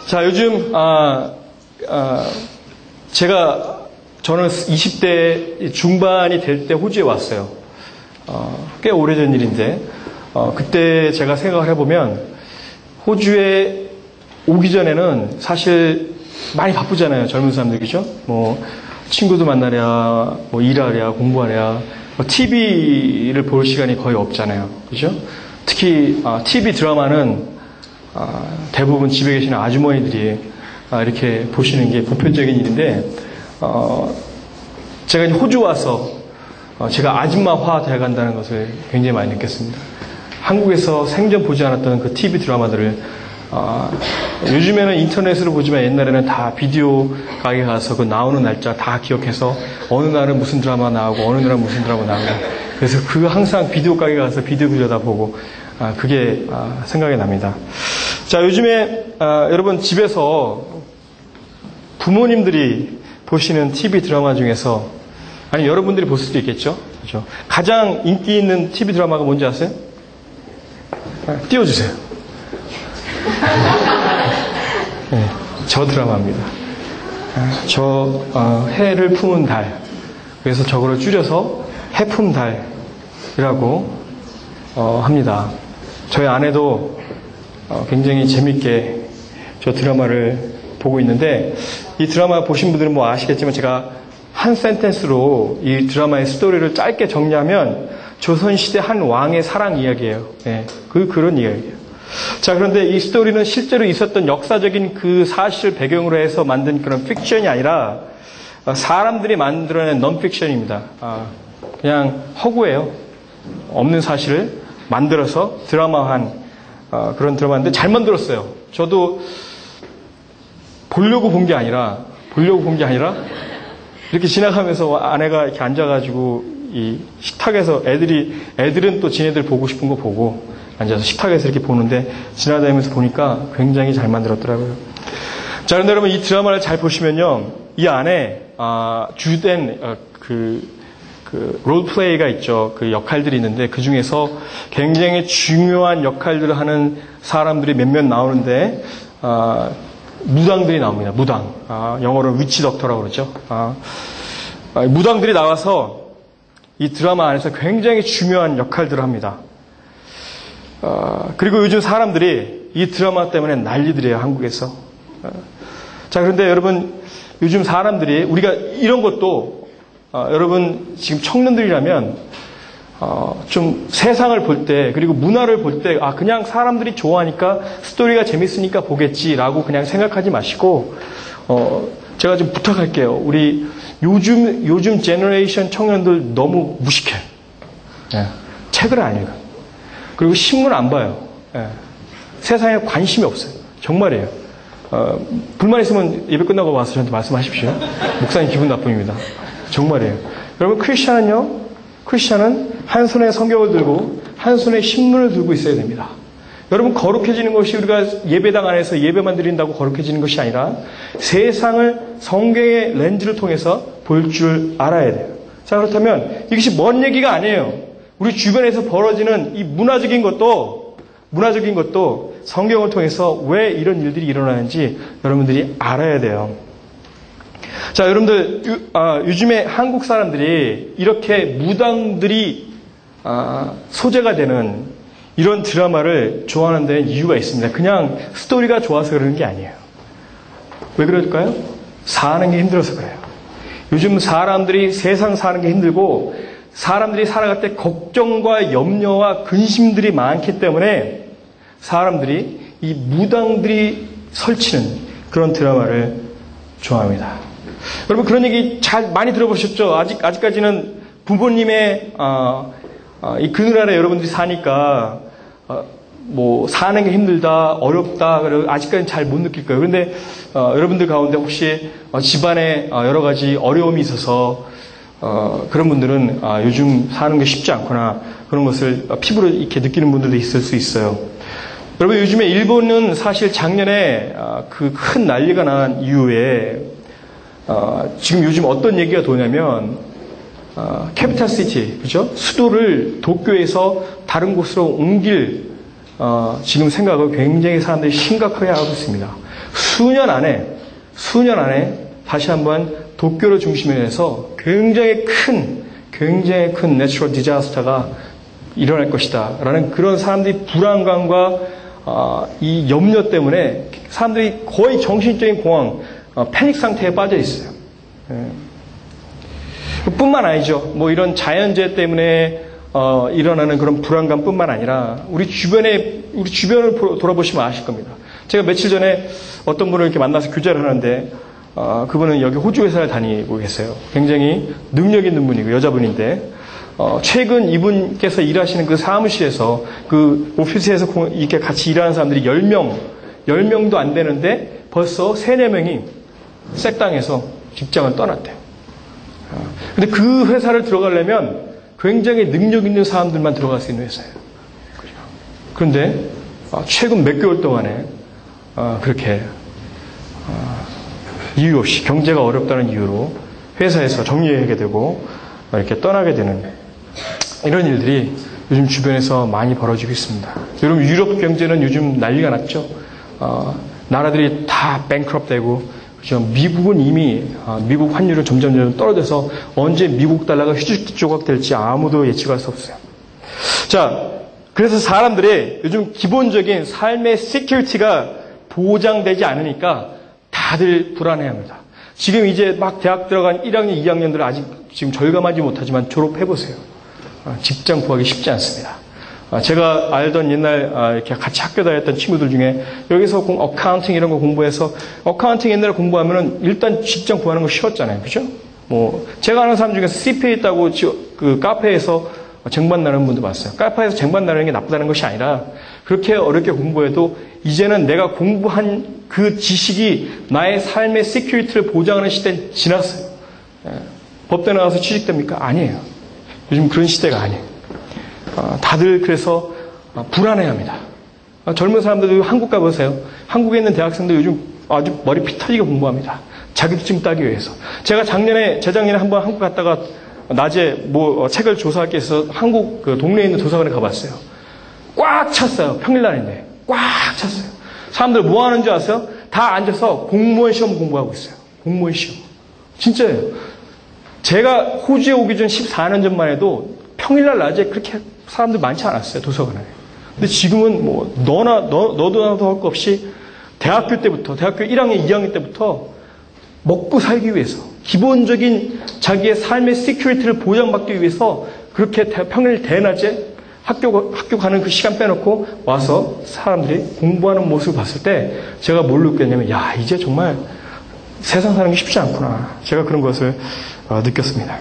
자, 요즘 저는 20대 중반이 될 때 호주에 왔어요. 꽤 오래전 일인데 그때 제가 생각을 해보면 호주에 오기 전에는 사실 많이 바쁘잖아요. 젊은 사람들, 그죠? 뭐 친구도 만나랴, 뭐 일하랴, 공부하랴, TV를 볼 시간이 거의 없잖아요. 그죠? 특히 TV 드라마는 대부분 집에 계시는 아주머니들이 이렇게 보시는 게 보편적인 일인데 제가 이제 호주 와서 제가 아줌마화 돼간다는 것을 굉장히 많이 느꼈습니다. 한국에서 생전 보지 않았던 그 TV 드라마들을 요즘에는 인터넷으로 보지만 옛날에는 다 비디오 가게 가서 그 나오는 날짜 다 기억해서 어느 날은 무슨 드라마 나오고 어느 날은 무슨 드라마 나오고 그래서 그 항상 비디오 가게 가서 비디오 들여다보고 그게 생각이 납니다. 자, 요즘에 여러분 집에서 부모님들이 보시는 TV 드라마 중에서 아니 여러분들이 볼 수도 있겠죠. 그렇죠? 가장 인기 있는 TV 드라마가 뭔지 아세요? 띄워주세요. 네, 저 드라마입니다. 해를 품은 달. 그래서 저거를 줄여서 해품달이라고 합니다. 저희 아내도 굉장히 재밌게 저 드라마를 보고 있는데 이 드라마 보신 분들은 뭐 아시겠지만 제가 한 센텐스로 이 드라마의 스토리를 짧게 정리하면 조선시대 한 왕의 사랑 이야기예요. 네, 그런 이야기예요. 자, 그런데 이 스토리는 실제로 있었던 역사적인 그 사실을 배경으로 해서 만든 그런 픽션이 아니라 사람들이 만들어낸 넌픽션입니다. 그냥 허구예요. 없는 사실을 만들어서 드라마한 그런 드라마인데 잘 만들었어요. 저도 보려고 본 게 아니라 이렇게 지나가면서 아내가 이렇게 앉아가지고 이 식탁에서 애들은 또 지네들 보고 싶은 거 보고 앉아서 식탁에서 이렇게 보는데 지나다니면서 보니까 굉장히 잘 만들었더라고요. 자, 그런데 여러분 이 드라마를 잘 보시면요, 이 안에 주된 그 롤플레이가 있죠. 그 역할들이 있는데 그 중에서 굉장히 중요한 역할들을 하는 사람들이 몇몇 나오는데 무당들이 나옵니다. 무당. 영어로 위치 덕터라고 그러죠. 무당들이 나와서 이 드라마 안에서 굉장히 중요한 역할들을 합니다. 그리고 요즘 사람들이 이 드라마 때문에 난리들이에요. 한국에서. 자, 그런데 여러분 요즘 사람들이 우리가 이런 것도 여러분 지금 청년들이라면 좀 세상을 볼 때 그리고 문화를 볼 때 그냥 사람들이 좋아하니까 스토리가 재밌으니까 보겠지라고 그냥 생각하지 마시고 제가 좀 부탁할게요. 우리 요즘 제너레이션 청년들 너무 무식해. 예. 책을 안 읽어. 그리고 신문 안 봐요. 예. 세상에 관심이 없어요. 정말이에요. 불만 있으면 예배 끝나고 와서 저한테 말씀하십시오. 목사님 기분 나쁨입니다. 정말이에요. 여러분 크리스찬은 한 손에 성경을 들고 한 손에 신문을 들고 있어야 됩니다. 여러분 거룩해지는 것이 우리가 예배당 안에서 예배만 드린다고 거룩해지는 것이 아니라 세상을 성경의 렌즈를 통해서 볼 줄 알아야 돼요. 자, 그렇다면 이것이 먼 얘기가 아니에요. 우리 주변에서 벌어지는 이 문화적인 것도 성경을 통해서 왜 이런 일들이 일어나는지 여러분들이 알아야 돼요. 자, 여러분들 요즘에 한국 사람들이 이렇게 무당들이 소재가 되는 이런 드라마를 좋아하는 데는 이유가 있습니다. 그냥 스토리가 좋아서 그러는 게 아니에요. 왜 그럴까요? 사는 게 힘들어서 그래요. 요즘 사람들이 세상 사는 게 힘들고 사람들이 살아갈 때 걱정과 염려와 근심들이 많기 때문에 사람들이 이 무당들이 설치는 그런 드라마를 좋아합니다. 여러분 그런 얘기 많이 들어보셨죠? 아직까지는 부모님의 이 그늘 아래 여러분들이 사니까 뭐 사는 게 힘들다, 어렵다, 아직까지는 잘 못 느낄 거예요. 그런데 여러분들 가운데 혹시 집안에 여러 가지 어려움이 있어서 그런 분들은 요즘 사는 게 쉽지 않구나 그런 것을 피부로 이렇게 느끼는 분들도 있을 수 있어요. 여러분 요즘에 일본은 사실 작년에 그 큰 난리가 난 이후에 지금 요즘 어떤 얘기가 도냐면 캐피탈 시티, 그죠? 수도를 도쿄에서 다른 곳으로 옮길 지금 생각을 굉장히 사람들이 심각하게 하고 있습니다. 수년 안에 다시 한번 도쿄를 중심으로 해서 굉장히 큰 내추럴 디자스터가 일어날 것이다 라는 그런 사람들이 불안감과 이 염려 때문에 사람들이 거의 정신적인 공황, 패닉 상태에 빠져 있어요. 뿐만 아니죠. 뭐 이런 자연재해 때문에 일어나는 그런 불안감뿐만 아니라 우리 주변을 돌아보시면 아실 겁니다. 제가 며칠 전에 어떤 분을 이렇게 만나서 교제를 하는데 그분은 여기 호주 회사를 다니고 계세요. 굉장히 능력 있는 분이고 여자분인데 최근 이분께서 일하시는 그 사무실에서 그 오피스에서 이렇게 같이 일하는 사람들이 10명도 안 되는데 벌써 3-4명이 색당해서 직장을 떠났대요. 근데 그 회사를 들어가려면 굉장히 능력 있는 사람들만 들어갈 수 있는 회사예요. 그런데 최근 몇 개월 동안에 그렇게 이유 없이 경제가 어렵다는 이유로 회사에서 정리하게 되고 이렇게 떠나게 되는 이런 일들이 요즘 주변에서 많이 벌어지고 있습니다. 여러분 유럽 경제는 요즘 난리가 났죠. 나라들이 다 뱅크럽되고 그렇죠? 미국은 이미 미국 환율은 점점 떨어져서 언제 미국 달러가 휘죽조각 될지 아무도 예측할 수 없어요. 자, 그래서 사람들이 요즘 기본적인 삶의 시큐리티가 보장되지 않으니까 다들 불안해합니다. 지금 이제 막 대학 들어간 1학년, 2학년들 아직 지금 절감하지 못하지만 졸업해보세요. 직장 구하기 쉽지 않습니다. 제가 알던 옛날 이렇게 같이 학교 다녔던 친구들 중에 여기서 어카운팅 이런 거 공부해서 어카운팅 옛날에 공부하면은 일단 직장 구하는 거 쉬웠잖아요. 그죠? 뭐 제가 아는 사람 중에서 CPA 있다고 그 카페에서 쟁반 나누는 분도 봤어요. 카페에서 쟁반 나누는 게 나쁘다는 것이 아니라 그렇게 어렵게 공부해도 이제는 내가 공부한 그 지식이 나의 삶의 시큐리티를 보장하는 시대는 지났어요. 법대 나가서 취직됩니까? 아니에요. 요즘 그런 시대가 아니에요. 다들 그래서 불안해합니다. 젊은 사람들도 한국 가보세요. 한국에 있는 대학생들 요즘 아주 머리 피 터지게 공부합니다. 자격증 따기 위해서. 제가 재작년에 한번 한국 갔다가 낮에 뭐 책을 조사할 게 있어서 한국 그 동네에 있는 도서관에 가봤어요. 꽉 찼어요. 평일날인데 꽉 찼어요. 사람들 뭐 하는 줄 아세요? 다 앉아서 공무원 시험 공부하고 있어요. 공무원 시험. 진짜예요. 제가 호주에 오기 전 14년 전만 해도 평일날 낮에 그렇게 사람들 많지 않았어요. 도서관에. 근데 지금은 뭐 너도 나도 할 거 없이 대학교 1학년, 2학년 때부터 먹고 살기 위해서 기본적인 자기의 삶의 시큐리티를 보장받기 위해서 그렇게 평일 대낮에 학교 가는 그 시간 빼놓고 와서 사람들이 공부하는 모습을 봤을 때 제가 뭘 느꼈냐면 야 이제 정말 세상 사는 게 쉽지 않구나. 제가 그런 것을 느꼈습니다.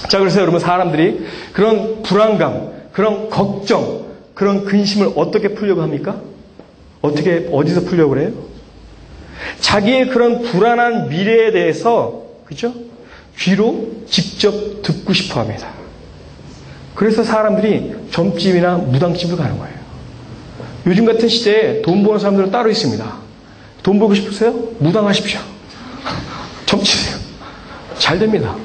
자, 그래서 여러분 사람들이 그런 불안감, 그런 걱정, 그런 근심을 어떻게 풀려고 합니까? 어디서 풀려고 그래요? 자기의 그런 불안한 미래에 대해서, 그죠? 귀로 직접 듣고 싶어 합니다. 그래서 사람들이 점집이나 무당집을 가는 거예요. 요즘 같은 시대에 돈 버는 사람들은 따로 있습니다. 돈 벌고 싶으세요? 무당하십시오. 점치세요. 잘 됩니다.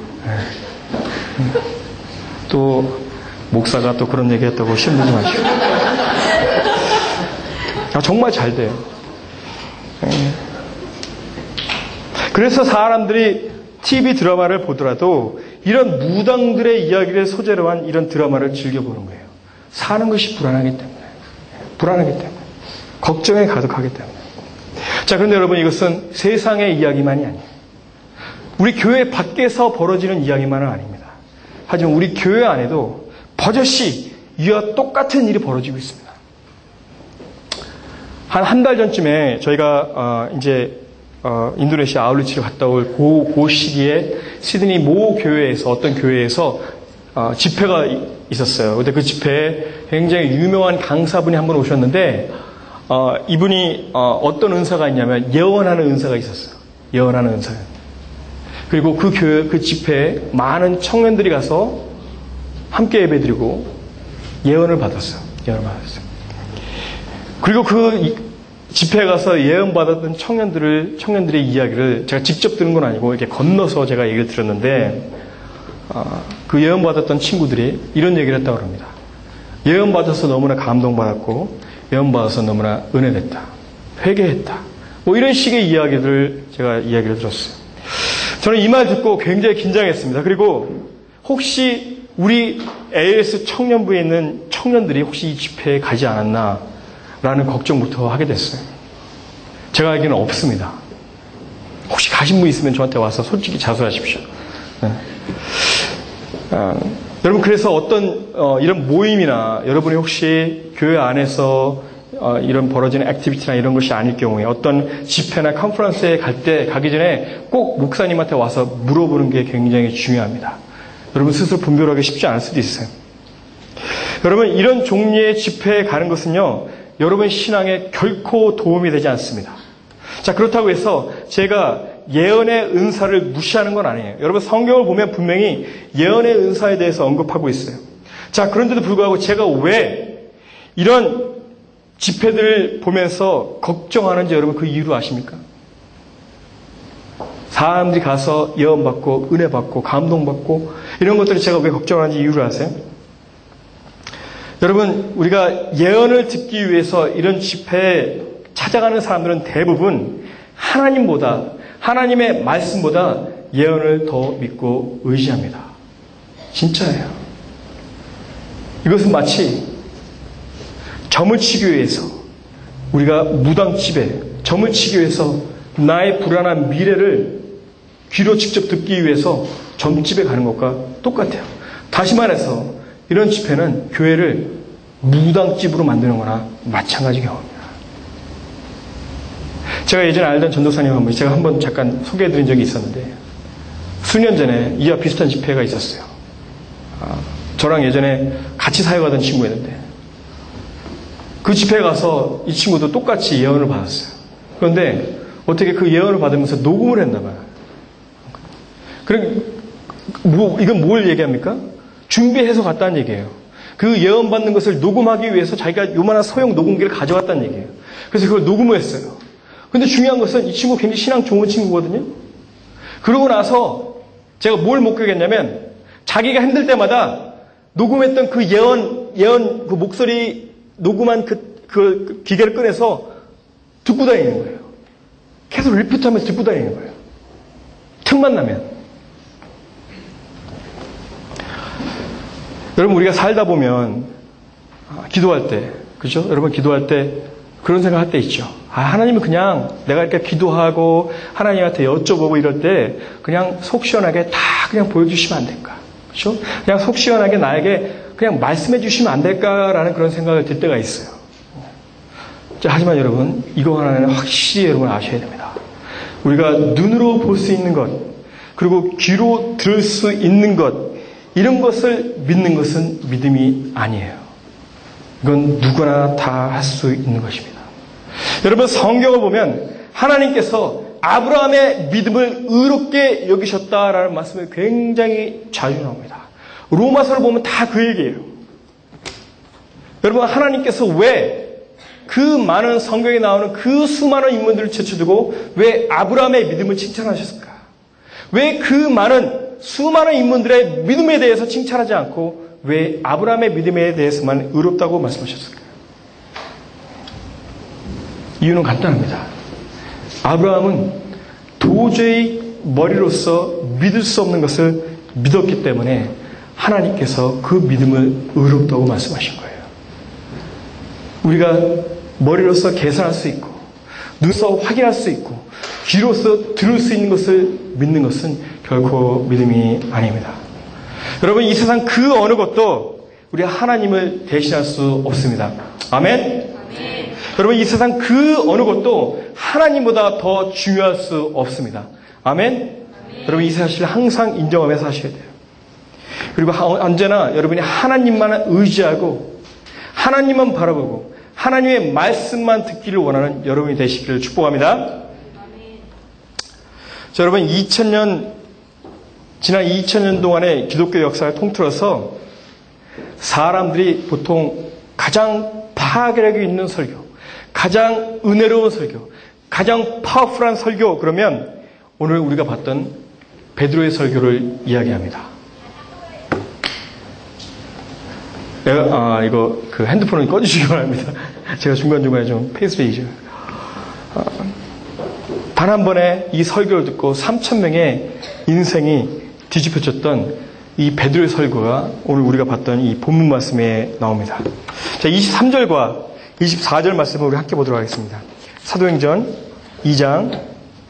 또 목사가 또 그런 얘기 했다고 시험 내지 마시고. 정말 잘 돼요. 그래서 사람들이 TV 드라마를 보더라도 이런 무당들의 이야기를 소재로 한 이런 드라마를 즐겨보는 거예요. 사는 것이 불안하기 때문에. 걱정에 가득하기 때문에. 자, 그런데 여러분 이것은 세상의 이야기만이 아니에요. 우리 교회 밖에서 벌어지는 이야기만은 아닙니다. 하지만 우리 교회 안에도 버젓이 이와 똑같은 일이 벌어지고 있습니다. 한 달 전쯤에 저희가 인도네시아 아울리치를 갔다 올 그 시기에 시드니 모 교회에서 어떤 교회에서 집회가 있었어요. 근데 그 집회에 굉장히 유명한 강사분이 한 분 오셨는데 이분이 어떤 은사가 있냐면 예언하는 은사가 있었어요. 예언하는 은사. 그리고 그 교회 그 집회에 많은 청년들이 가서 함께 예배드리고 예언을 받았어요. 그리고 그 집회에 가서 예언받았던 청년들의 이야기를 제가 직접 들은 건 아니고 이렇게 건너서 제가 얘기를 들었는데 그 예언받았던 친구들이 이런 얘기를 했다고 합니다. 예언받아서 너무나 감동받았고 예언받아서 너무나 은혜됐다. 회개했다. 뭐 이런 식의 이야기를 제가 이야기를 들었어요. 저는 이 말 듣고 굉장히 긴장했습니다. 그리고 혹시 우리 AS 청년부에 있는 청년들이 혹시 이 집회에 가지 않았나 라는 걱정부터 하게 됐어요. 제가 알기는 없습니다. 혹시 가신 분 있으면 저한테 와서 솔직히 자수하십시오. 네. 여러분, 그래서 어떤 이런 모임이나 여러분이 혹시 교회 안에서 이런 벌어지는 액티비티나 이런 것이 아닐 경우에 어떤 집회나 컨퍼런스에 가기 전에 꼭 목사님한테 와서 물어보는 게 굉장히 중요합니다. 여러분 스스로 분별하기 쉽지 않을 수도 있어요. 여러분, 이런 종류의 집회에 가는 것은요, 여러분 신앙에 결코 도움이 되지 않습니다. 자, 그렇다고 해서 제가 예언의 은사를 무시하는 건 아니에요. 여러분, 성경을 보면 분명히 예언의 은사에 대해서 언급하고 있어요. 자, 그런데도 불구하고 제가 왜 이런 집회들을 보면서 걱정하는지 여러분 그 이유를 아십니까? 사람들이 가서 예언받고 은혜받고 감동받고 이런 것들을 제가 왜 걱정하는지 이유를 아세요? 여러분, 우리가 예언을 듣기 위해서 이런 집회에 찾아가는 사람들은 대부분 하나님보다, 하나님의 말씀보다 예언을 더 믿고 의지합니다. 진짜예요. 이것은 마치 점을 치기 위해서, 우리가 무당집에 점을 치기 위해서 나의 불안한 미래를 귀로 직접 듣기 위해서 점집에 가는 것과 똑같아요. 다시 말해서 이런 집회는 교회를 무당집으로 만드는 거나 마찬가지 경험입니다. 제가 예전에 알던 전도사님 한 분, 제가 한번 잠깐 소개해드린 적이 있었는데, 수년 전에 이와 비슷한 집회가 있었어요. 저랑 예전에 같이 사역하던 친구였는데, 그 집회에 가서 이 친구도 똑같이 예언을 받았어요. 그런데 어떻게 그 예언을 받으면서 녹음을 했나 봐요. 그럼 이건 뭘 얘기합니까? 준비해서 갔다는 얘기예요. 그 예언 받는 것을 녹음하기 위해서 자기가 요만한 소형 녹음기를 가져갔다는 얘기예요. 그래서 그걸 녹음을 했어요. 근데 중요한 것은 이 친구 굉장히 신앙 좋은 친구거든요. 그러고 나서 제가 뭘 목격했냐면, 자기가 힘들 때마다 녹음했던 그 예언 그 목소리 녹음한 그 기계를 꺼내서 듣고 다니는 거예요. 계속 리피트하면서 듣고 다니는 거예요. 틈만 나면. 여러분, 우리가 살다 보면 기도할 때, 그렇죠? 여러분 기도할 때 그런 생각할 때 있죠. 하나님은 그냥 내가 이렇게 기도하고 하나님한테 여쭤보고 이럴 때 그냥 속 시원하게 다 그냥 보여주시면 안 될까? 그렇죠? 그냥 속 시원하게 나에게 그냥 말씀해 주시면 안 될까라는 그런 생각을 들 때가 있어요. 자, 하지만 여러분, 이거 하나는 확실히 여러분 아셔야 됩니다. 우리가 눈으로 볼 수 있는 것, 그리고 귀로 들을 수 있는 것, 이런 것을 믿는 것은 믿음이 아니에요. 이건 누구나 다 할 수 있는 것입니다. 여러분, 성경을 보면 하나님께서 아브라함의 믿음을 의롭게 여기셨다라는 말씀이 굉장히 자주 나옵니다. 로마서를 보면 다 그 얘기예요. 여러분, 하나님께서 왜 그 많은 성경에 나오는 그 수많은 인물들을 제쳐두고 왜 아브라함의 믿음을 칭찬하셨을까? 왜 그 많은 수많은 인물들의 믿음에 대해서 칭찬하지 않고 왜 아브라함의 믿음에 대해서만 의롭다고 말씀하셨을까요? 이유는 간단합니다. 아브라함은 도저히 머리로서 믿을 수 없는 것을 믿었기 때문에 하나님께서 그 믿음을 의롭다고 말씀하신 거예요. 우리가 머리로서 계산할 수 있고 눈으로서 확인할 수 있고 귀로서 들을 수 있는 것을 믿는 것은 결코 믿음이 아닙니다. 여러분, 이 세상 그 어느 것도 우리 하나님을 대신할 수 없습니다. 아멘? 아멘. 여러분, 이 세상 그 어느 것도 하나님보다 더 중요할 수 없습니다. 아멘? 아멘. 여러분, 이 사실을 항상 인정하면서 하셔야 돼요. 그리고 언제나 여러분이 하나님만 의지하고 하나님만 바라보고 하나님의 말씀만 듣기를 원하는 여러분이 되시기를 축복합니다. 아멘. 자, 여러분, 지난 2000년 동안의 기독교 역사를 통틀어서 사람들이 보통 가장 파괴력이 있는 설교, 가장 은혜로운 설교, 가장 파워풀한 설교, 그러면 오늘 우리가 봤던 베드로의 설교를 이야기합니다. 이거 핸드폰을 꺼주시기 바랍니다. 제가 중간중간에 좀 페이스페이죠. 단 한 번에 이 설교를 듣고 3,000명의 인생이 뒤집혀졌던 이 베드로의 설교가 오늘 우리가 봤던 이 본문 말씀에 나옵니다. 자, 23절과 24절 말씀을 우리 함께 보도록 하겠습니다. 사도행전 2장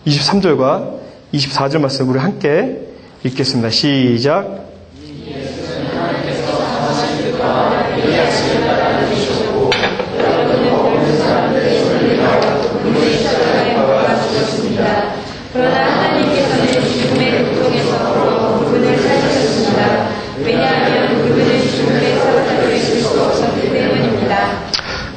23절과 24절 말씀을 우리 함께 읽겠습니다. 시작. 그러나 하나님께서는 죽음의 고통에서 그분을 살리셨습니다. 왜냐하면 그분은 죽음에서 살릴 수 없었기 때문입니다.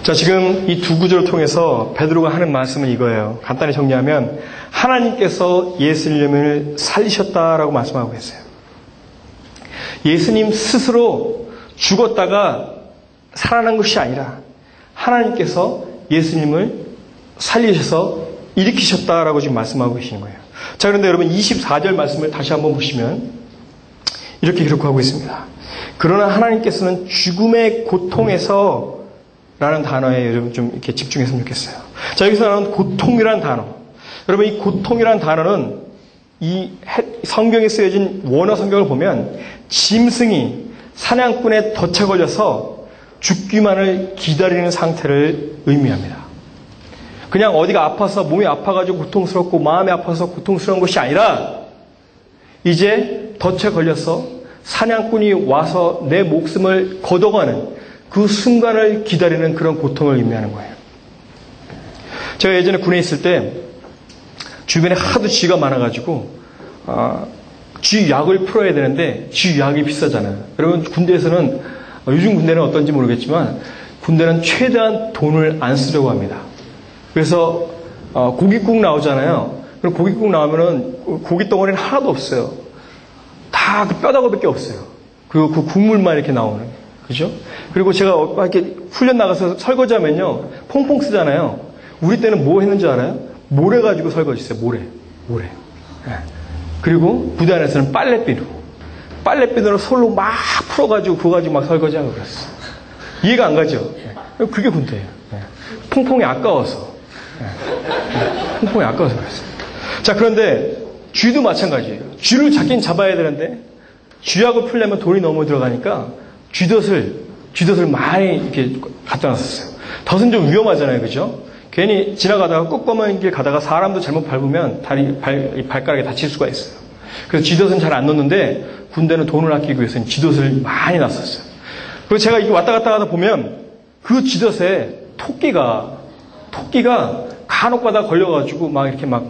자, 지금 이 두 구절을 통해서 베드로가 하는 말씀은 이거예요. 간단히 정리하면 하나님께서 예수님을 살리셨다라고 말씀하고 있어요. 예수님 스스로 죽었다가 살아난 것이 아니라 하나님께서 예수님을 살리셔서 일으키셨다라고 지금 말씀하고 계시는 거예요. 자, 그런데 여러분 24절 말씀을 다시 한번 보시면 이렇게 기록하고 있습니다. 그러나 하나님께서는 죽음의 고통에서 라는 단어에 여러분 좀 이렇게 집중했으면 좋겠어요. 자, 여기서 나오는 고통이라는 단어. 여러분 이 고통이라는 단어는 이 성경에 쓰여진 원어 성경을 보면 짐승이 사냥꾼에 덫에 걸려서 죽기만을 기다리는 상태를 의미합니다. 그냥 어디가 아파서 몸이 아파가지고 고통스럽고 마음이 아파서 고통스러운 것이 아니라 이제 덫에 걸려서 사냥꾼이 와서 내 목숨을 걷어가는 그 순간을 기다리는 그런 고통을 의미하는 거예요. 제가 예전에 군에 있을 때 주변에 하도 쥐가 많아가지고 쥐 약을 풀어야 되는데 쥐 약이 비싸잖아요. 여러분 군대에서는 요즘 군대는 어떤지 모르겠지만 군대는 최대한 돈을 안 쓰려고 합니다. 그래서 고깃국 나오잖아요. 그럼 고깃국 나오면은 고기 덩어리는 하나도 없어요. 다 그 뼈다귀밖에 없어요. 그리고 그 국물만 이렇게 나오는. 그죠? 그리고 제가 이렇게 훈련 나가서 설거지하면요, 퐁퐁 쓰잖아요. 우리 때는 뭐 했는지 알아요? 모래 가지고 설거지했어요. 모래. 네. 그리고 부대 안에서는 빨래비누로 솔로 막 풀어가지고 그거 가지고 막 설거지하고 그랬어. 이해가 안 가죠? 네. 그게 군대예요. 네. 퐁퐁이 아까워서. 퐁퐁이 아까워서 그랬어요. 자, 그런데 쥐도 마찬가지예요. 쥐를 잡긴 잡아야 되는데 쥐약을 풀려면 돈이 너무 들어가니까 쥐덫을 많이 이렇게 갖다 놨었어요. 덫은 좀 위험하잖아요. 그죠? 괜히 지나가다가 꺾어만 길 가다가 사람도 잘못 밟으면 발가락에 다칠 수가 있어요. 그래서 쥐덫은 잘 안 넣는데 군대는 돈을 아끼기 위해서는 쥐덫을 많이 놨었어요. 그리고 제가 이렇게 왔다 갔다 하다 보면 그 쥐덫에 토끼가 간혹 가다 걸려가지고 막 이렇게 막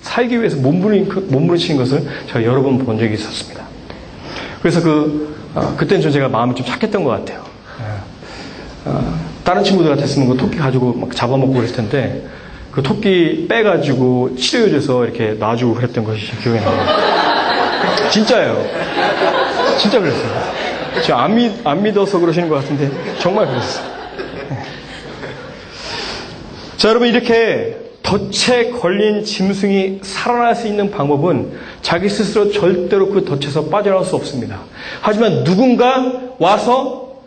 살기 위해서 몸부림치는 것을 제가 여러 번 본 적이 있었습니다. 그래서 그때는 좀 제가 마음이 좀 착했던 것 같아요. 다른 친구들 같았으면 그 토끼 가지고 막 잡아먹고 그랬을 텐데 그 토끼 빼가지고 치료해줘서 이렇게 놔주고 그랬던 것이 기억이 나요. 진짜예요. 진짜 그랬어요. 제가 안 믿어서 그러시는 것 같은데 정말 그랬어요. 자, 여러분 이렇게 덫에 걸린 짐승이 살아날 수 있는 방법은 자기 스스로 절대로 그 덫에서 빠져나올 수 없습니다. 하지만 누군가 와서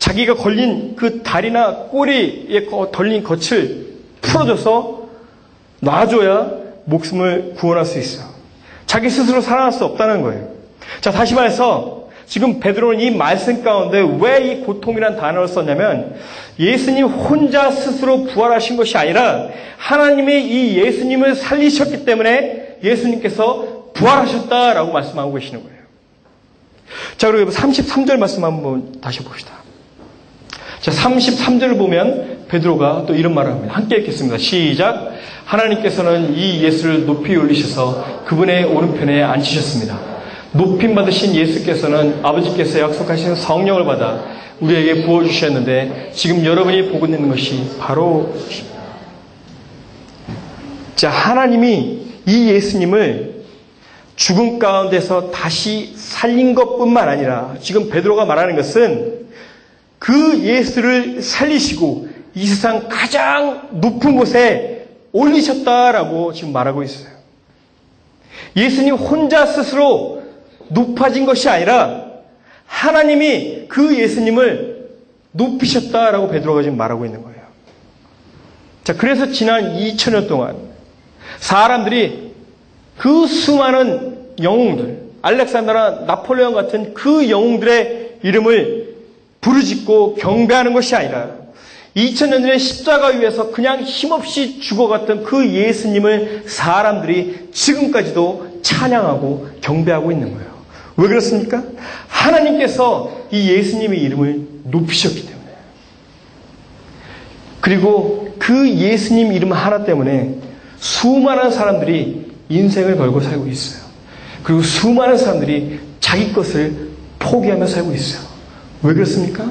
자기가 걸린 그 다리나 꼬리에 걸린 덫을 풀어줘서 놔줘야 목숨을 구원할 수 있어요. 자기 스스로 살아날 수 없다는 거예요. 자, 다시 말해서 지금 베드로는 이 말씀 가운데 왜 이 고통이라는 단어를 썼냐면 예수님 혼자 스스로 부활하신 것이 아니라 하나님이 이 예수님을 살리셨기 때문에 예수님께서 부활하셨다라고 말씀하고 계시는 거예요. 자, 그리고 33절 말씀 한번 다시 봅시다. 자, 33절을 보면 베드로가 또 이런 말을 합니다. 함께 읽겠습니다. 시작. 하나님께서는 이 예수를 높이 올리셔서 그분의 오른편에 앉히셨습니다. 높임 받으신 예수께서는 아버지께서 약속하신 성령을 받아 우리에게 부어주셨는데 지금 여러분이 보고 있는 것이 바로 자, 하나님이 이 예수님을 죽음 가운데서 다시 살린 것뿐만 아니라 지금 베드로가 말하는 것은 그 예수를 살리시고 이 세상 가장 높은 곳에 올리셨다라고 지금 말하고 있어요. 예수님 혼자 스스로 높아진 것이 아니라 하나님이 그 예수님을 높이셨다라고 베드로가 지금 말하고 있는 거예요. 자, 그래서 지난 2000년 동안 사람들이 그 수많은 영웅들, 알렉산더나 나폴레옹 같은 그 영웅들의 이름을 부르짖고 경배하는 것이 아니라 2000년 전에 십자가 위에서 그냥 힘없이 죽어갔던 그 예수님을 사람들이 지금까지도 찬양하고 경배하고 있는 거예요. 왜 그렇습니까? 하나님께서 이 예수님의 이름을 높이셨기 때문에. 그리고 그 예수님 이름 하나 때문에 수많은 사람들이 인생을 걸고 살고 있어요. 그리고 수많은 사람들이 자기 것을 포기하며 살고 있어요. 왜 그렇습니까?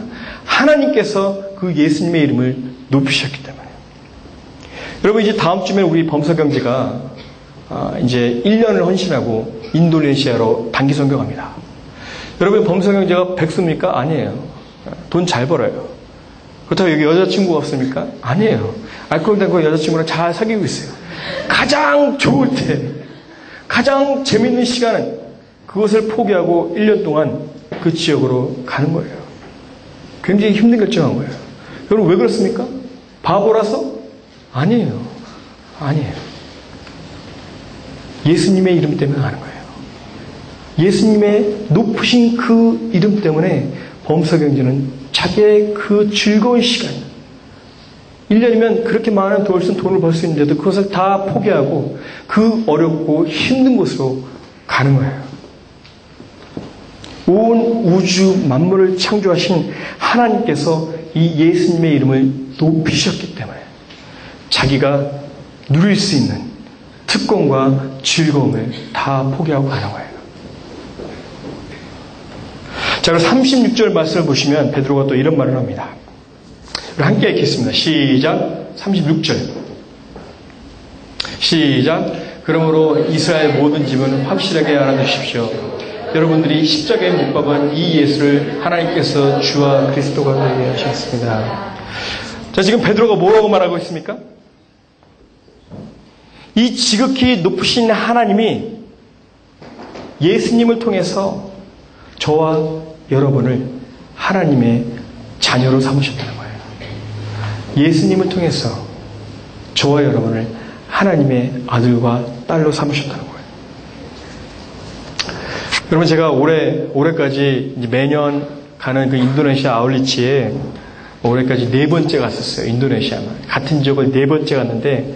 하나님께서 그 예수님의 이름을 높이셨기 때문에. 여러분, 이제 다음 주면 우리 범사경제가 이제 1년을 헌신하고 인도네시아로 단기 선교합니다. 여러분, 범사경제가 백수입니까? 아니에요. 돈 잘 벌어요. 그렇다고 여기 여자친구가 없습니까? 아니에요. 알코올 된 여자친구랑 잘 사귀고 있어요. 가장 좋을 때, 가장 재밌는 시간은 그것을 포기하고 1년 동안 그 지역으로 가는 거예요. 굉장히 힘든 결정한 거예요. 여러분, 왜 그렇습니까? 바보라서? 아니에요. 아니에요. 예수님의 이름 때문에 가는 거예요. 예수님의 높으신 그 이름 때문에 범사경제는 자기의 그 즐거운 시간, 1년이면 그렇게 많은 돈을 벌 수 있는데도 그것을 다 포기하고 그 어렵고 힘든 곳으로 가는 거예요. 온 우주 만물을 창조하신 하나님께서 이 예수님의 이름을 높이셨기 때문에 자기가 누릴 수 있는 특권과 즐거움을 다 포기하고 가는 거예요. 자, 그럼 36절 말씀을 보시면 베드로가 또 이런 말을 합니다. 우리 함께 읽겠습니다. 시작. 36절. 시작. 그러므로 이스라엘 모든 집은 확실하게 알아두십시오. 여러분들이 십자가에 못 박은 이 예수를 하나님께서 주와 그리스도가 되게 하셨습니다. 자, 지금 베드로가 뭐라고 말하고 있습니까? 이 지극히 높으신 하나님이 예수님을 통해서 저와 여러분을 하나님의 자녀로 삼으셨다는 거예요. 예수님을 통해서 저와 여러분을 하나님의 아들과 딸로 삼으셨다는 거예요. 여러분, 제가 올해까지 이제 매년 가는 그 인도네시아 아울리치에 올해까지 4번째 갔었어요. 인도네시아만. 같은 지역을 4번째 갔는데,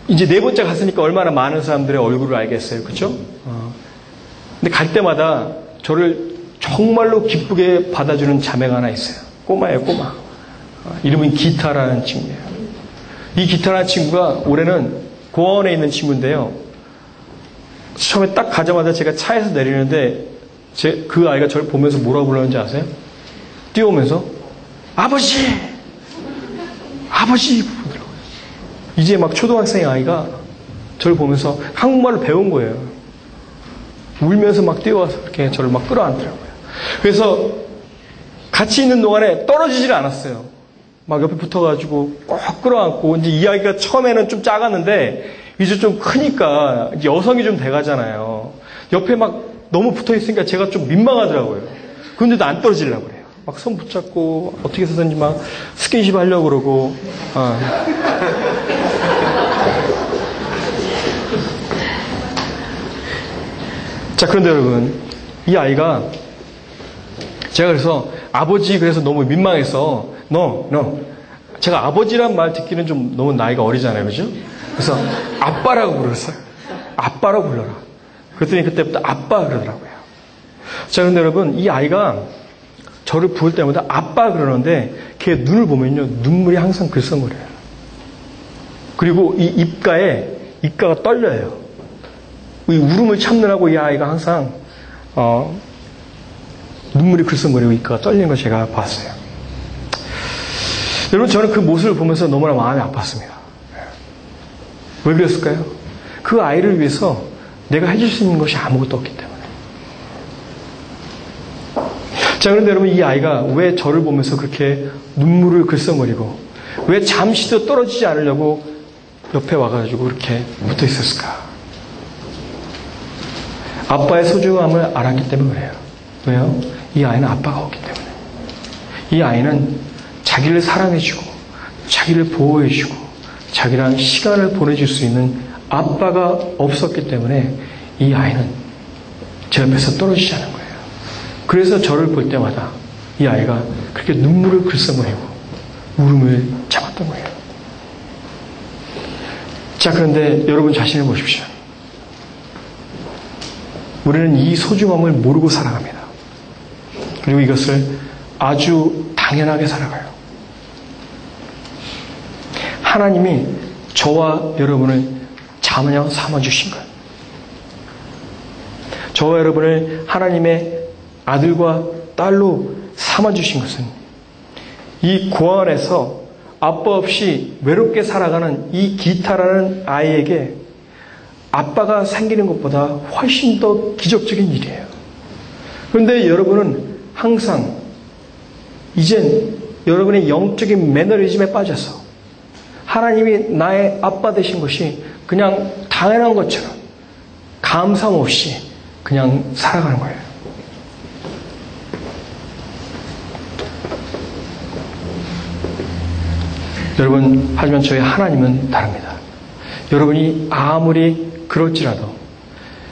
이제 4번째 갔으니까 얼마나 많은 사람들의 얼굴을 알겠어요. 그쵸? 근데 갈 때마다 저를 정말로 기쁘게 받아주는 자매가 하나 있어요. 꼬마예요, 꼬마. 이름은 기타라는 친구예요. 이 기타라는 친구가 올해는 고아원에 있는 친구인데요. 처음에 딱 가자마자 제가 차에서 내리는데 그 아이가 저를 보면서 뭐라고 불렀는지 아세요? 뛰어오면서 아버지! 아버지! 부르더라고요. 이제 막 초등학생 아이가 저를 보면서 한국말을 배운 거예요. 울면서 막 뛰어와서 이렇게 저를 막 끌어안더라고요. 그래서 같이 있는 동안에 떨어지질 않았어요. 막 옆에 붙어가지고 꼭 끌어안고, 이제 이 아이가 처음에는 좀 작았는데 이제 좀 크니까 이제 여성이 좀 돼가잖아요. 옆에 막 너무 붙어 있으니까 제가 좀 민망하더라고요. 그런데도 안 떨어지려고 그래요. 막 손 붙잡고 어떻게 해서든지 막 스킨십 하려고 그러고. 자, 그런데 여러분, 이 아이가 제가 그래서 아버지 그래서 너무 민망해서 제가 아버지란 말 듣기는 좀 너무 나이가 어리잖아요, 그죠? 그래서 아빠라고 불렀어요. 아빠라고 불러라. 그랬더니 그때부터 아빠 그러더라고요. 자, 그런데 여러분, 이 아이가 저를 부를 때마다 아빠 그러는데 걔 눈을 보면요, 눈물이 항상 글썽거려요. 그리고 이 입가가 떨려요. 이 울음을 참느라고 이 아이가 항상 눈물이 글썽거리고 입가가 떨리는 걸 제가 봤어요. 여러분, 저는 그 모습을 보면서 너무나 마음이 아팠습니다. 왜 그랬을까요? 그 아이를 위해서 내가 해줄 수 있는 것이 아무것도 없기 때문에. 자, 그런데 여러분, 이 아이가 왜 저를 보면서 그렇게 눈물을 글썽거리고 왜 잠시도 떨어지지 않으려고 옆에 와가지고 그렇게 붙어 있었을까? 아빠의 소중함을 알았기 때문에 그래요. 왜요? 이 아이는 아빠가 없기 때문에. 이 아이는 자기를 사랑해주고 자기를 보호해주고 자기랑 시간을 보내줄 수 있는 아빠가 없었기 때문에 이 아이는 제 옆에서 떨어지지 않은 거예요. 그래서 저를 볼 때마다 이 아이가 그렇게 눈물을 글썽거리고 울음을 참았던 거예요. 자, 그런데 여러분 자신을 보십시오. 우리는 이 소중함을 모르고 살아갑니다. 그리고 이것을 아주 당연하게 살아가요. 하나님이 저와 여러분을 자녀 삼아주신 것. 저와 여러분을 하나님의 아들과 딸로 삼아주신 것은 이 고아원에서 아빠 없이 외롭게 살아가는 이 기타라는 아이에게 아빠가 생기는 것보다 훨씬 더 기적적인 일이에요. 그런데 여러분은 항상 이젠 여러분의 영적인 매너리즘에 빠져서 하나님이 나의 아빠 되신 것이 그냥 당연한 것처럼 감상 없이 그냥 살아가는 거예요. 여러분, 하지만 저희 하나님은 다릅니다. 여러분이 아무리 그럴지라도,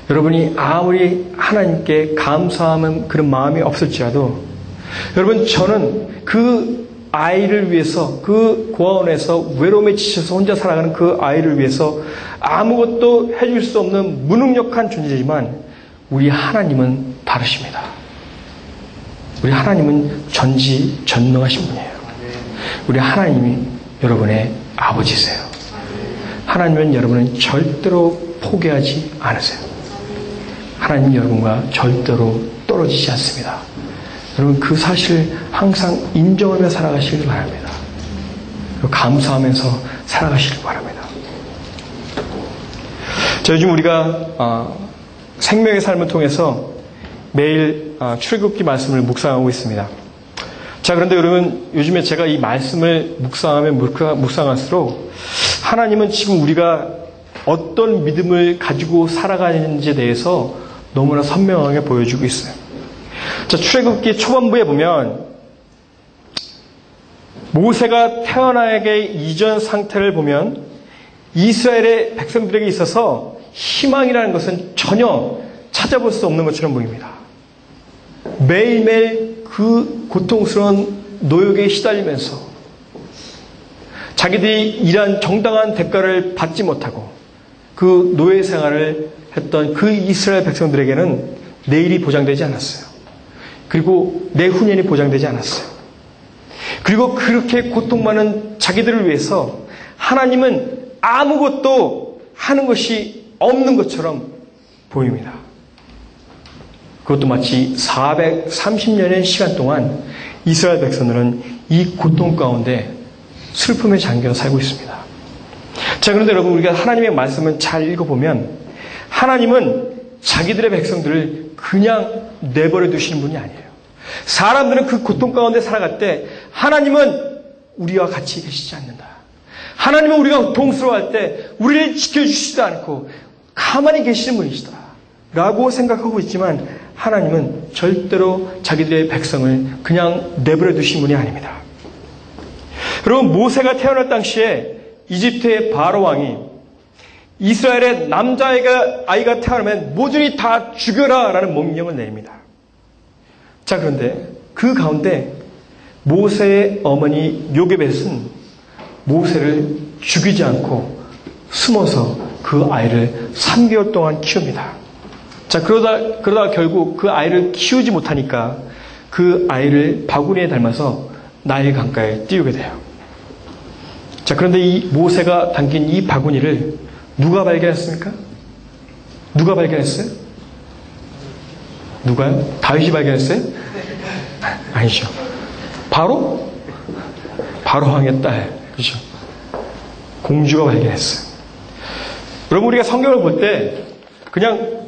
여러분이 아무리 하나님께 감사하는 그런 마음이 없을지라도, 여러분, 저는 그 아이를 위해서, 그 고아원에서 외로움에 지쳐서 혼자 살아가는 그 아이를 위해서 아무것도 해줄 수 없는 무능력한 존재지만 우리 하나님은 다르십니다. 우리 하나님은 전지전능하신 분이에요. 우리 하나님이 여러분의 아버지세요. 하나님은 여러분을 절대로 포기하지 않으세요. 하나님 여러분과 절대로 떨어지지 않습니다. 여러분 그 사실을 항상 인정하며 살아가시길 바랍니다. 그리고 감사하면서 살아가시길 바랍니다. 자, 요즘 우리가 생명의 삶을 통해서 매일 출애굽기 말씀을 묵상하고 있습니다. 자, 그런데 여러분 요즘에 제가 이 말씀을 묵상하면 묵상할수록 하나님은 지금 우리가 어떤 믿음을 가지고 살아가는지에 대해서 너무나 선명하게 보여주고 있어요. 자, 출애굽기 초반부에 보면 모세가 태어나기 이전 상태를 보면 이스라엘의 백성들에게 있어서 희망이라는 것은 전혀 찾아볼 수 없는 것처럼 보입니다. 매일매일 그 고통스러운 노역에 시달리면서 자기들이 일한 정당한 대가를 받지 못하고 그 노예 생활을 했던 그 이스라엘 백성들에게는 내일이 보장되지 않았어요. 그리고 내후년이 보장되지 않았어요. 그리고 그렇게 고통 많은 자기들을 위해서 하나님은 아무것도 하는 것이 없는 것처럼 보입니다. 그것도 마치 430년의 시간 동안 이스라엘 백성들은 이 고통 가운데 슬픔에 잠겨 살고 있습니다. 자, 그런데 여러분 우리가 하나님의 말씀을 잘 읽어보면 하나님은 자기들의 백성들을 그냥 내버려 두시는 분이 아니에요. 사람들은 그 고통 가운데 살아갈 때 하나님은 우리와 같이 계시지 않는다. 하나님은 우리가 고통스러워할 때 우리를 지켜주시지도 않고 가만히 계시는 분이시다 라고 생각하고 있지만 하나님은 절대로 자기들의 백성을 그냥 내버려 두신 분이 아닙니다. 여러분 모세가 태어날 당시에 이집트의 바로 왕이 이스라엘의 남자아이가 태어나면 모조리 다 죽여라 라는 명령을 내립니다. 자, 그런데 그 가운데 모세의 어머니 요게벳은 모세를 죽이지 않고 숨어서 그 아이를 3개월 동안 키웁니다. 자, 그러다 결국 그 아이를 키우지 못하니까 그 아이를 바구니에 담아서 나일 강가에 띄우게 돼요. 자, 그런데 이 모세가 담긴 이 바구니를 누가 발견했습니까? 누가 발견했어요? 누가요? 다윗이 발견했어요? 아니죠. 바로 왕의 딸, 그렇죠? 공주가 발견했어요. 여러분 우리가 성경을 볼 때 그냥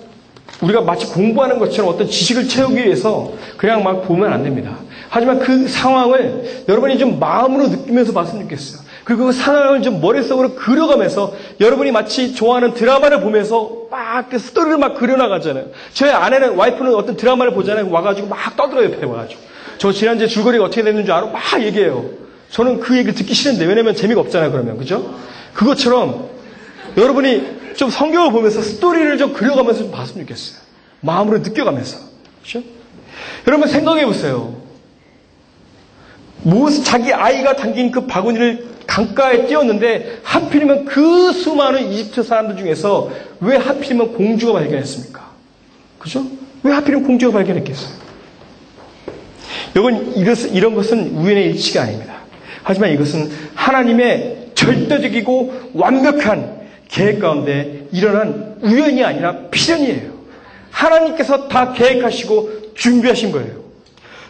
우리가 마치 공부하는 것처럼 어떤 지식을 채우기 위해서 그냥 막 보면 안 됩니다. 하지만 그 상황을 여러분이 좀 마음으로 느끼면서 봤으면 좋겠어요. 그리고 그 상황을 좀 머릿속으로 그려가면서 여러분이 마치 좋아하는 드라마를 보면서 막 스토리를 막 그려나가잖아요. 저희 아내는, 와이프는 어떤 드라마를 보잖아요. 와가지고 막 떠들어요, 옆에 와가지고. 저 지난주에 줄거리가 어떻게 됐는지 알고 막 얘기해요. 저는 그 얘기를 듣기 싫은데, 왜냐면 재미가 없잖아요, 그러면. 그죠? 그것처럼 여러분이 좀 성경을 보면서 스토리를 좀 그려가면서 좀 봤으면 좋겠어요. 마음으로 느껴가면서. 그렇죠? 여러분 생각해 보세요. 자기 아이가 담긴 그 바구니를 강가에 띄웠는데 하필이면 그 수많은 이집트 사람들 중에서 왜 하필이면 공주가 발견했습니까? 그죠? 왜 하필이면 공주가 발견했겠어요? 이런 것은 우연의 일치가 아닙니다. 하지만 이것은 하나님의 절대적이고 완벽한 계획 가운데 일어난 우연이 아니라 필연이에요. 하나님께서 다 계획하시고 준비하신 거예요.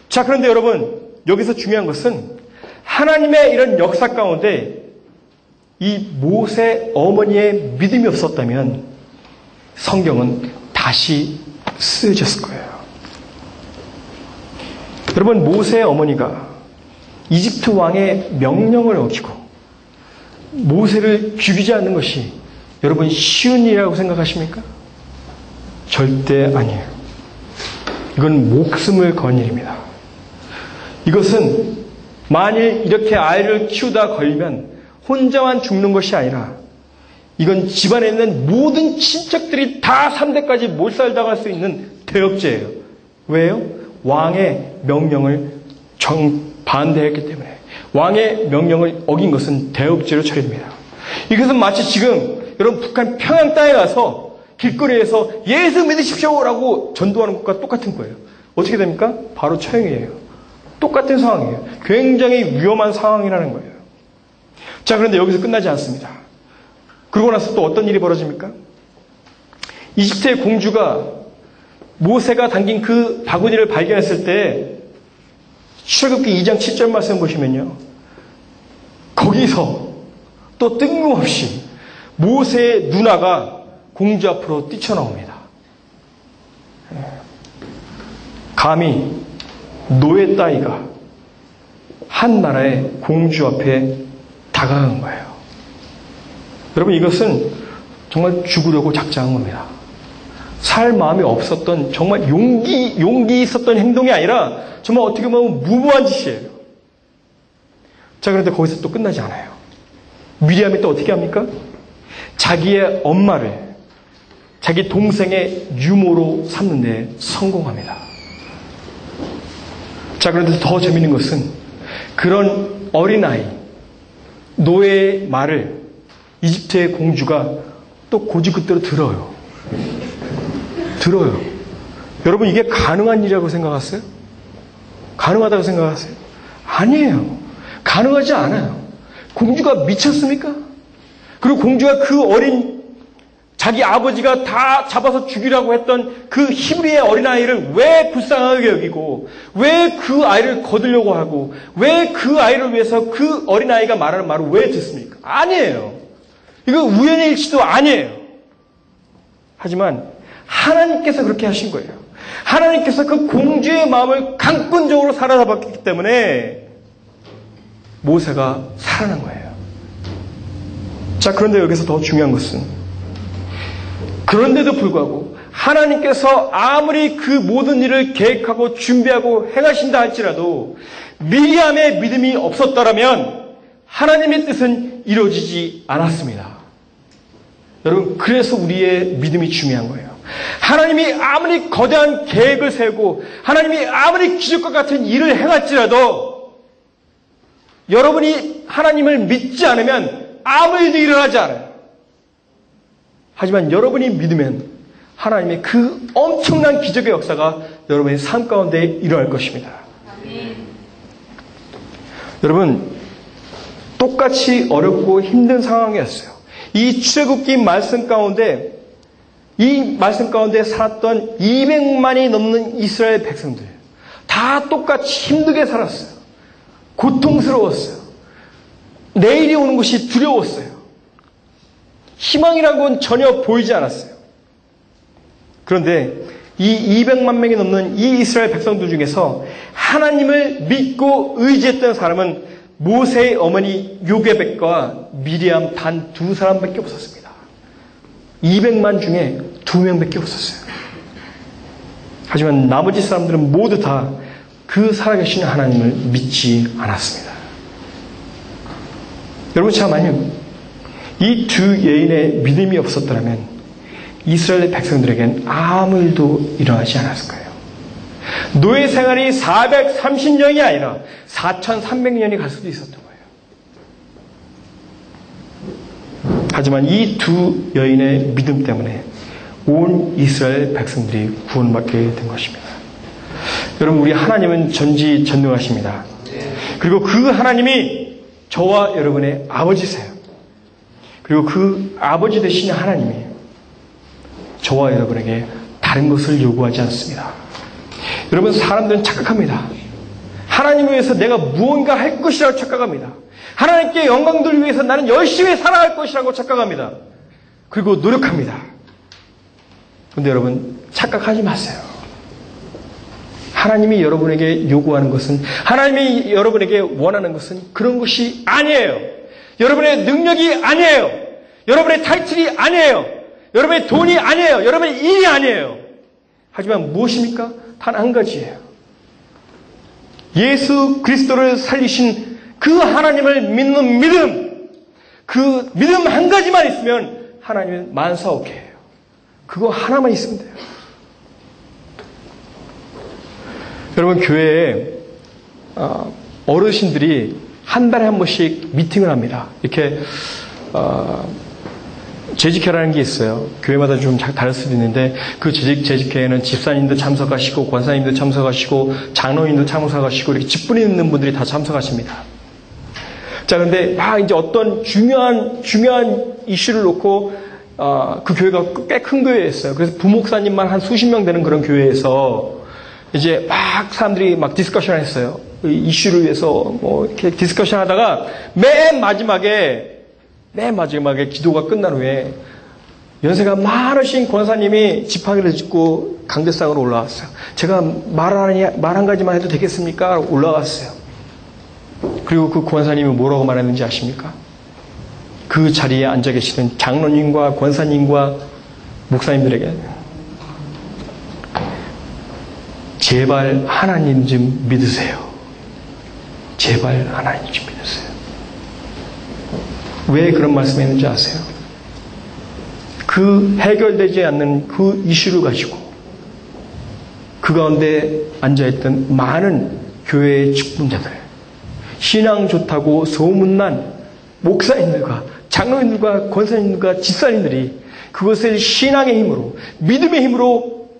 자, 그런데 여러분, 여기서 중요한 것은 하나님의 이런 역사 가운데 이 모세 어머니의 믿음이 없었다면 성경은 다시 쓰여졌을 거예요. 여러분, 모세 어머니가 이집트 왕의 명령을 어기고 모세를 죽이지 않는 것이 여러분 쉬운 일이라고 생각하십니까? 절대 아니에요. 이건 목숨을 건 일입니다. 이것은 만일 이렇게 아이를 키우다 걸리면 혼자만 죽는 것이 아니라 이건 집안에 있는 모든 친척들이 다 3대까지 몰살당할 수 있는 대역죄예요. 왜요? 왕의 명령을 반대했기 때문에. 왕의 명령을 어긴 것은 대역죄로 처리됩니다. 이것은 마치 지금 여러분 북한 평양 땅에 가서 길거리에서 예수 믿으십시오라고 전도하는 것과 똑같은 거예요. 어떻게 됩니까? 바로 처형이에요. 똑같은 상황이에요. 굉장히 위험한 상황이라는 거예요. 자, 그런데 여기서 끝나지 않습니다. 그러고 나서 또 어떤 일이 벌어집니까? 이집트의 공주가 모세가 담긴 그 바구니를 발견했을 때 출애굽기 2장 7절 말씀 보시면요. 거기서 또 뜬금없이 모세의 누나가 공주 앞으로 뛰쳐나옵니다. 감히 노예 따위가 한 나라의 공주 앞에 다가간 거예요. 여러분, 이것은 정말 죽으려고 작정한 겁니다. 살 마음이 없었던 정말 용기 있었던 행동이 아니라 정말 어떻게 보면 무모한 짓이에요. 자, 그런데 거기서 또 끝나지 않아요. 미리암이 또 어떻게 합니까? 자기의 엄마를 자기 동생의 유모로 삼는 데 성공합니다. 자, 그런데 더 재미있는 것은 그런 어린아이, 노예의 말을 이집트의 공주가 또 고지그대로 들어요. 여러분, 이게 가능한 일이라고 생각하세요? 가능하다고 생각하세요? 아니에요. 가능하지 않아요. 공주가 미쳤습니까? 그리고 공주가 그 어린 자기 아버지가 다 잡아서 죽이라고 했던 그 히브리의 어린아이를 왜 불쌍하게 여기고 왜 그 아이를 거두려고 하고 왜 그 아이를 위해서 그 어린아이가 말하는 말을 왜 듣습니까? 아니에요. 이거 우연의 일치도 아니에요. 하지만 하나님께서 그렇게 하신 거예요. 하나님께서 그 공주의 마음을 강권적으로 사로잡았기 때문에 모세가 살아난 거예요. 자, 그런데 여기서 더 중요한 것은 그런데도 불구하고 하나님께서 아무리 그 모든 일을 계획하고 준비하고 행하신다 할지라도 미리암의 믿음이 없었더라면 하나님의 뜻은 이루어지지 않았습니다. 여러분, 그래서 우리의 믿음이 중요한 거예요. 하나님이 아무리 거대한 계획을 세우고 하나님이 아무리 기적과 같은 일을 행할지라도 여러분이 하나님을 믿지 않으면 아무 일도 일어나지 않아요. 하지만 여러분이 믿으면 하나님의 그 엄청난 기적의 역사가 여러분의 삶 가운데 일어날 것입니다. 아멘. 여러분, 똑같이 어렵고 힘든 상황이었어요. 이 출애굽기 말씀 가운데 살았던 200만이 넘는 이스라엘 백성들 다 똑같이 힘들게 살았어요. 고통스러웠어요. 내일이 오는 것이 두려웠어요. 희망이라고는 전혀 보이지 않았어요. 그런데 이 200만 명이 넘는 이 이스라엘 백성들 중에서 하나님을 믿고 의지했던 사람은 모세의 어머니 요게벳과 미리암 단 2사람밖에 없었습니다. 200만 중에 2명밖에 없었어요. 하지만 나머지 사람들은 모두 다 그 살아계신 하나님을 믿지 않았습니다. 여러분, 참 아니요. 이 두 여인의 믿음이 없었더라면 이스라엘 백성들에겐 아무 일도 일어나지 않았을 거예요. 노예 생활이 430년이 아니라 4300년이 갈 수도 있었던 거예요. 하지만 이 두 여인의 믿음 때문에 온 이스라엘 백성들이 구원받게 된 것입니다. 여러분, 우리 하나님은 전지전능하십니다. 그리고 그 하나님이 저와 여러분의 아버지세요. 그리고 그 아버지 되신 하나님이 저와 여러분에게 다른 것을 요구하지 않습니다. 여러분, 사람들은 착각합니다. 하나님을 위해서 내가 무언가 할 것이라고 착각합니다. 하나님께 영광 돌리기 위해서 나는 열심히 살아갈 것이라고 착각합니다. 그리고 노력합니다. 그런데 여러분, 착각하지 마세요. 하나님이 여러분에게 요구하는 것은, 하나님이 여러분에게 원하는 것은 그런 것이 아니에요. 여러분의 능력이 아니에요. 여러분의 타이틀이 아니에요. 여러분의 돈이 아니에요. 여러분의 일이 아니에요. 하지만 무엇입니까? 단 한 가지예요. 예수 그리스도를 살리신 그 하나님을 믿는 믿음, 그 믿음 한 가지만 있으면 하나님은 만사오케예요. 그거 하나만 있으면 돼요. 여러분, 교회에 어르신들이 한 달에 한 번씩 미팅을 합니다. 이렇게 재직회라는 게 있어요. 교회마다 좀 다를 수도 있는데 그 재직회에는 집사님도 참석하시고 권사님도 참석하시고 장로님도 참석하시고 이렇게 직분이 있는 분들이 다 참석하십니다. 자, 그런데 이제 어떤 중요한 이슈를 놓고 그 교회가 꽤 큰 교회였어요. 그래서 부목사님만 한 수십 명 되는 그런 교회에서 이제 막 사람들이 막 디스커션을 했어요. 이 이슈를 위해서 뭐 이렇게 디스커션 하다가 맨 마지막에 기도가 끝난 후에 연세가 많으신 권사님이 지팡이를 짚고 강대상으로 올라왔어요. 제가 말 한 가지만 해도 되겠습니까? 올라왔어요. 그리고 그 권사님이 뭐라고 말했는지 아십니까? 그 자리에 앉아 계시던 장로님과 권사님과 목사님들에게 제발 하나님 좀 믿으세요. 제발 하나님 좀 믿으세요. 왜 그런 말씀을 했는지 아세요? 그 해결되지 않는 그 이슈를 가지고 그 가운데 앉아있던 많은 교회의 직분자들, 신앙 좋다고 소문난 목사님들과 장로님들과 권사님들과 집사님들이 그것을 신앙의 힘으로, 믿음의 힘으로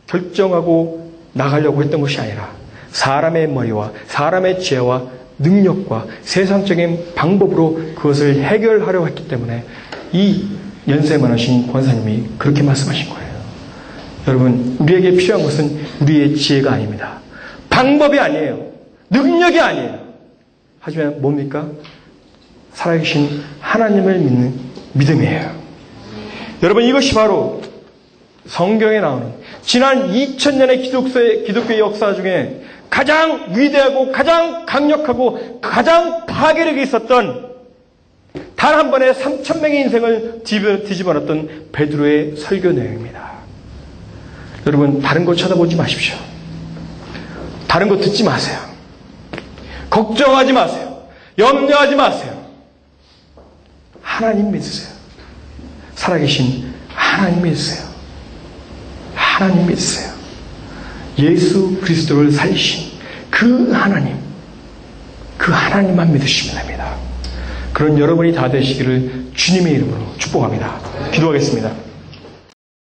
결정하고 나가려고 했던 것이 아니라 사람의 머리와 사람의 지혜와 능력과 세상적인 방법으로 그것을 해결하려고 했기 때문에 이 연세 많으신 권사님이 그렇게 말씀하신 거예요. 여러분, 우리에게 필요한 것은 우리의 지혜가 아닙니다. 방법이 아니에요. 능력이 아니에요. 하지만 뭡니까? 살아계신 하나님을 믿는 믿음이에요. 여러분, 이것이 바로 성경에 나오는 지난 2000년의 기독교의 역사 중에 가장 위대하고 가장 강력하고 가장 파괴력이 있었던 단 한 번에 3,000명의 인생을 뒤집어놨던 베드로의 설교 내용입니다. 여러분, 다른 거 쳐다보지 마십시오. 다른 거 듣지 마세요. 걱정하지 마세요. 염려하지 마세요. 하나님 믿으세요. 살아계신 하나님 믿으세요. 하나님 믿으세요. 예수 그리스도를 살리신 그 하나님만 믿으시면 됩니다. 그런 여러분이 다 되시기를 주님의 이름으로 축복합니다. 기도하겠습니다.